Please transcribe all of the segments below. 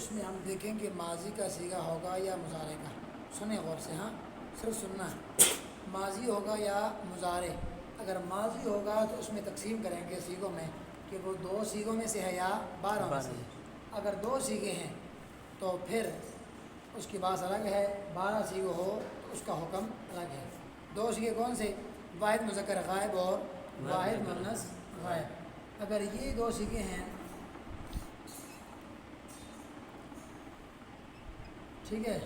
اس میں ہم دیکھیں کہ ماضی کا صیغہ ہوگا یا مضارع کا. سنیں غور سے، ہاں صرف سننا ہے. ماضی ہوگا یا مضارع. اگر ماضی ہوگا تو اس میں تقسیم کریں گے صیغوں میں کہ وہ 2 صیغوں میں سے ہے یا 12 میں سے ہے. اگر 2 صیغے ہیں تو پھر اس کی بات الگ ہے. 12 صیغے ہو تو اس کا حکم الگ ہے. 2 صیغے کون سے؟ واحد مذکر غائب اور واحد مؤنث غائب. اگر یہ 2 صیغے ہیں، ٹھیک ہے،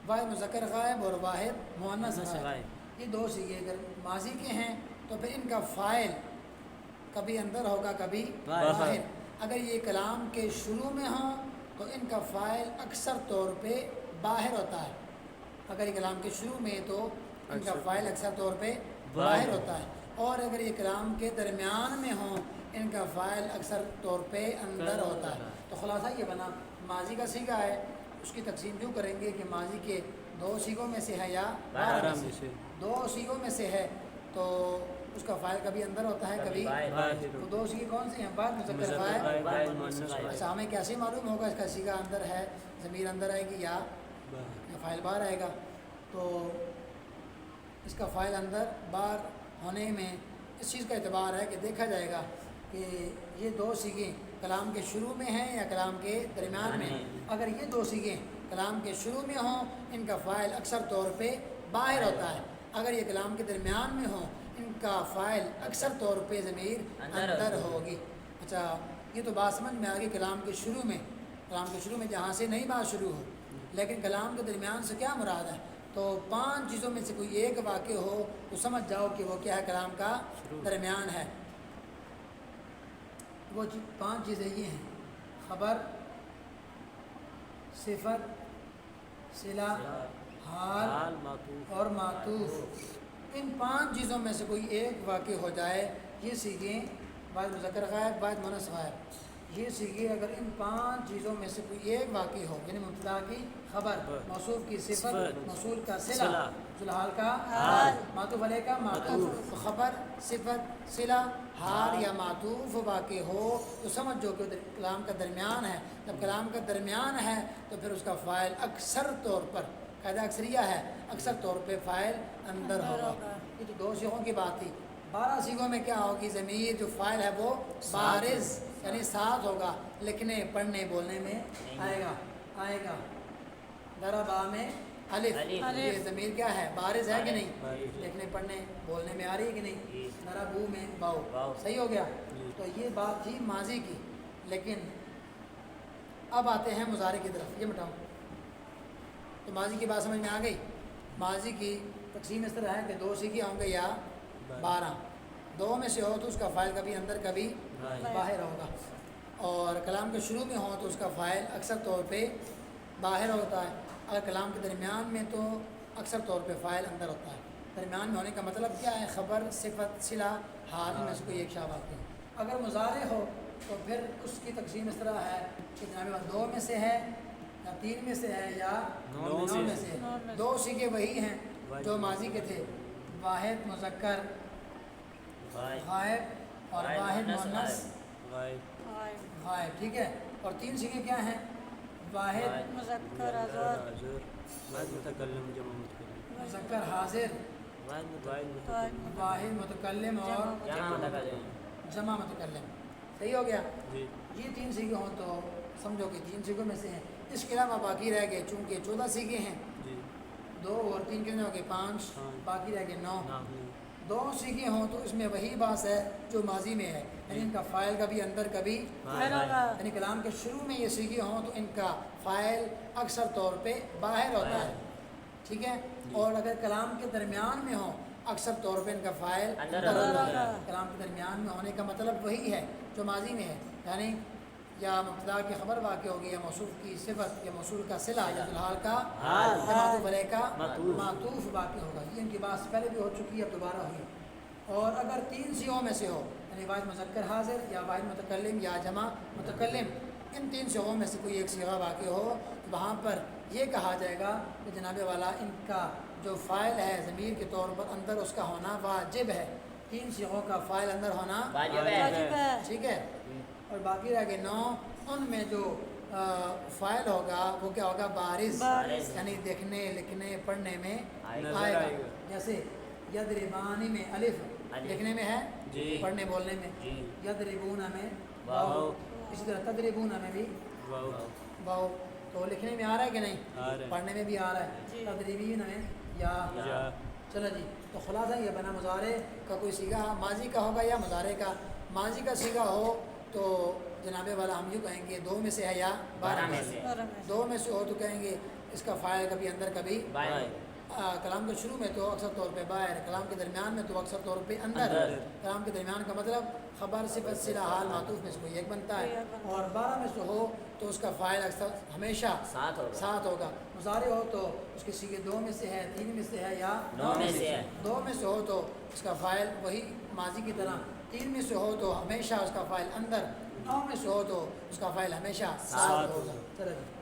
واحد مذکر غائب اور واحد مؤنث غائب، یہ 2 صیغے اگر ماضی کے ہیں تو پھر ان کا فاعل کبھی اندر ہوگا کبھی باہر. اگر یہ کلام کے شروع میں ہوں تو ان کا فاعل اکثر طور پہ باہر ہوتا ہے. اگر یہ کلام کے شروع میں تو ان کا فاعل اکثر طور پہ باہر ہوتا ہے. اور اگر یہ کلام کے درمیان میں ہوں ان کا فاعل اکثر طور پہ اندر ہوتا ہے. تو خلاصہ یہ بنا ماضی کا صیغہ ہے، اس کی تقسیم یوں کریں گے کہ ماضی کے 2 صیغوں میں سے ہے یا 12 میں سے. 2 صیغوں میں سے ہے تو اس کا فاعل کبھی اندر ہوتا ہے کبھی باہر. تو 2 صیغے کون سے ہیں؟ واحد مذکر غائب. اچھا، ہمیں کیسے معلوم ہوگا اس کا صیغہ اندر ہے، ضمیر اندر آئے گی یا فاعل باہر آئے گا؟ تو اس کا فاعل اندر باہر ہونے میں اس چیز کا اعتبار ہے کہ دیکھا جائے گا کہ یہ 2 صیغے کلام کے شروع میں ہیں یا کلام کے درمیان میں. اگر یہ 2 صیغے کلام کے شروع میں ہوں ان کا فاعل اکثر طور پہ باہر ہوتا ہے. اگر یہ کلام کے درمیان میں ہوں ان کا فاعل اکثر طور پہ ضمیر اندر ہوگی. اچھا، یہ تو بات سمجھ میں آ گئی. کلام کے شروع میں، کلام کے شروع میں جہاں سے نئی بات شروع ہو، لیکن کلام کے درمیان سے کیا مراد ہے؟ تو 5 چیزوں میں سے کوئی ایک واقع ہو تو سمجھ جاؤ کہ وہ کیا ہے، کلام کا درمیان ہے. وہ 5 چیزیں یہ ہیں: خبر، صفت، صلہ، حال اور معطوف. ان 5 چیزوں میں سے کوئی ایک واقع ہو جائے، یہ صیغے واحد مذکر غائب، واحد مؤنث غائب، یہ صیغے اگر ان 5 چیزوں میں سے کوئی ایک واقع ہو، یعنی مبتدا کی خبر، موصوف کی صفت، موصول کا صلہ، ذوالحال کا حال، معطوف علیہ کا معطوف. تو خبر، صفت، صلہ، حال یا معطوف واقع ہو تو سمجھو کہ کلام کا درمیان ہے. جب کلام کا درمیان ہے تو پھر اس کا فاعل اکثر طور پر، قاعدہ اکثریہ ہے، اکثر طور پہ فاعل اندر ہوگا. یہ تو 2 صیغوں کی بات تھی. 12 صیغوں میں کیا ہوگی؟ ضمیر جو فاعل ہے وہ بارز یعنی ساتھ ہوگا، لکھنے پڑھنے بولنے میں آئے گا. ضربا میں الف، یہ ضمیر کیا ہے؟ بارز ہے کہ نہیں؟ لکھنے پڑھنے بولنے میں آ رہی ہے کہ نہیں؟ ضربو میں باؤ. صحیح ہو گیا. تو یہ بات تھی ماضی کی. لیکن اب آتے ہیں مضارع کی طرف. یہ بتاؤ، تو ماضی کی بات سمجھ میں آ گئی. ماضی کی تقسیم اس طرح ہے کہ 2 صیغے ہوں گے یا 12. 2 میں سے ہو تو اس کا فاعل کبھی اندر کبھی باہر ہوگا. اور کلام کے شروع میں ہو تو اس کا فاعل اکثر طور پہ باہر ہوتا ہے. اگر کلام کے درمیان میں تو اکثر طور پہ فاعل اندر ہوتا ہے. درمیان میں ہونے کا مطلب کیا ہے؟ خبر، صفت، صلہ، حال میں سے کوئی ایک شابہ ہے. اگر مضارع ہو تو پھر اس کی تقسیم اس طرح ہے کہ جناب 2 میں سے ہے یا 3 میں سے ہے یا 9 میں سے ہے. 2 صیغے وہی ہیں جو ماضی کے تھے: واحد مذکر غائب اور واحد مؤنث غائب. ٹھیک ہے. اور 3 صیغے کیا ہیں؟ واحد مذکر حاضر، مذکر حاضر، واحد متکلم اور جمع متکلم. صحیح ہو گیا. یہ 3 صیغے ہوں تو سمجھو کہ 3 صیغوں میں سے ہیں. اس کے علاوہ باقی رہ گئے، چونکہ 14 صیغے ہیں، 2 اور 3 کتنے ہو گئے؟ 5. باقی رہ گئے 9. 2 صیغے ہوں تو اس میں وہی بات ہے جو ماضی میں ہے، یعنی ان کا فاعل کبھی اندر کبھی یعنی کلام کے شروع میں یہ صیغے ہوں تو ان کا فاعل اکثر طور پہ باہر ہوتا ہے. ٹھیک ہے. اور اگر کلام کے درمیان میں ہوں اکثر طور پہ ان کا فاعل اندر ہوتا ہے. کلام کے درمیان میں ہونے کا مطلب وہی ہے جو ماضی میں ہے، یعنی یا مبتدا کی خبر واقع ہوگی یا موصوف کی صفت یا موصول کا صلہ یا ذوالحال کا یا معطوف علیہ کا معطوف واقع ہوگا. یہ ان کی بات پہلے بھی ہو چکی ہے، اب دوبارہ ہوئی. اور اگر 3 صیغوں میں سے ہو، یعنی واحد مذکر حاضر یا واحد متکلم یا جمع متکلم، ان 3 صیغوں میں سے کوئی ایک صیغہ واقع ہو تو وہاں پر یہ کہا جائے گا کہ جناب والا ان کا جو فاعل ہے ضمیر کے طور پر اندر اس کا ہونا واجب ہے. 3 صیغوں کا فاعل اندر ہونا واجب ہے. ٹھیک ہے. اور باقی رہ گئے 9، ان میں جو فائل ہوگا وہ کیا ہوگا؟ بارز، بارز، یعنی دیکھنے لکھنے پڑھنے میں نظر آئے گا۔ آئے گا۔ جیسے یضربانی میں الف لکھنے میں ہے، جی، پڑھنے بولنے میں، جی، یضربون میں واو، اسی طرح تضربون میں بھی واو، واو، تو لکھنے میں آ رہا ہے کہ نہیں؟ آ رہا ہے۔ پڑھنے میں بھی آ رہا ہے۔ جی۔ تضریبین میں یا۔ یا، چلو جی، تو خلاصہ یہ بنا مضارع کا کوئی سیگا ماضی کا ہوگا یا مضارع کا؟ ماضی کا سیگا ہو تو جناب والا ہم یوں کہیں گے دو میں سے ہے یا بارہ میں سے؟ دو میں سے ہو تو کہیں گے اس کا فاعل کبھی اندر کبھی بائیں، کلام کے شروع میں تو اکثر طور پہ باہر، کلام کے درمیان میں تو اکثر طور پہ اندر۔ اندر۔ کلام کے درمیان کا مطلب خبر، صفت، صلہ، حال، معطوف میں سے کوئی ایک بنتا ہے، اور 12 میں سے ہو تو اس کا فاعل اکثر ہمیشہ ساتھ ہوگا۔ مضارع ہو تو اس کے سیغے دو میں سے ہے، تین میں سے ہے یا نو میں سے ہے۔ دو میں سے ہو تو اس کا فاعل وہی ماضی کی طرح، تین میں سے ہو تو ہمیشہ اس کا فاعل اندر، نو میں سے ہو تو اس کا فاعل ہمیشہ ساتھ ہوگا۔ چلو جی۔